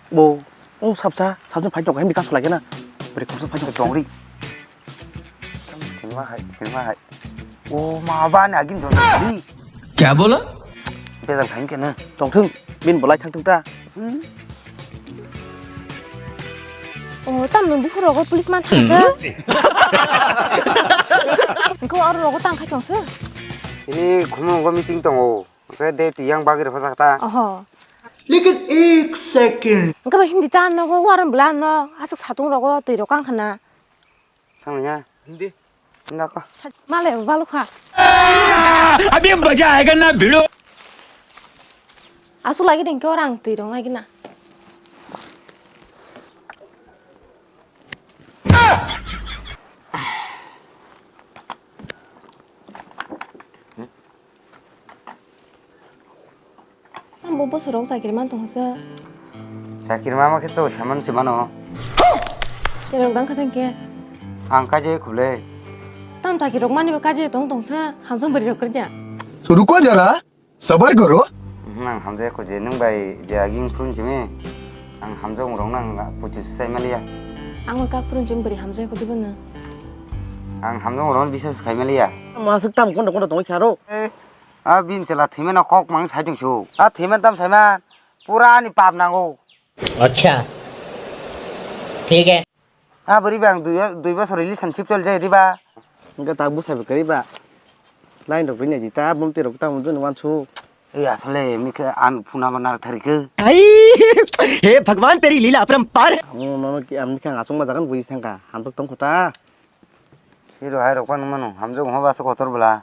뭐, 삽사, 삽좀 발전 hem bị căng lại cái nào, vậy không sao 발전 정리. 정말. 오, 마반 아긴 돈. क्या बोला? 배당 다니게는. trọng thương, bên bỏ lại thằng chúng ta. 땀 너무 흐르고 policeman 탔어. 그거 알으라고 땀 같이 왔어. Ini gumung gua meeting tong. Saya deh tiang bagi refa kata. लेकिन एक सेकंड 그러니까 힘들다 안 나고 와른 불 안 나. 아직 사동으로고 때려 깡하나. 상nya. Hindi. Enggak kok. 말해 말로 가. अभी मजा आएगा ना भिड़ो 아수 lagi 된 거랑 때려 lagi 나. 뭐 버스로 사기만 동서. Sakit mama kita saman semano. 때려 난 가생게. Angka je kule. 땀 자기로 많이 까지 동동서 함성 버리려 그러냐. तो रुको जरा सबर करो Nang hamzah ko je nung bai je aging prun jeme. Ang hamzah ngurong nang putus sai malia. 앙을 깍부른 좀 버리 함성에 거두버는. Ang hamzah ngurong bisa sai malia. Mà sức tâm con đồng ý khá đâu. Ah bin sela thimen na kok mang sai jung chu. Ah thimen tam sai man. Pura ni pap nango. अच्छा ठीक है Ah beri bang dui ba relationship chal jai di ba. Người ta bút sai phải cái ba. Lại được với nhà chị ta, bông tiền được ta muốn dân ngoan su. Ya asale mi ke an puna manar thari ke. हे भगवान तेरी लीला अपरंपार है Nó kia em khang asung mà ra kan vui sang cả, ham tok tong kota. Hiro hai rokwan mano hamzah ngho ba sa kotor bala.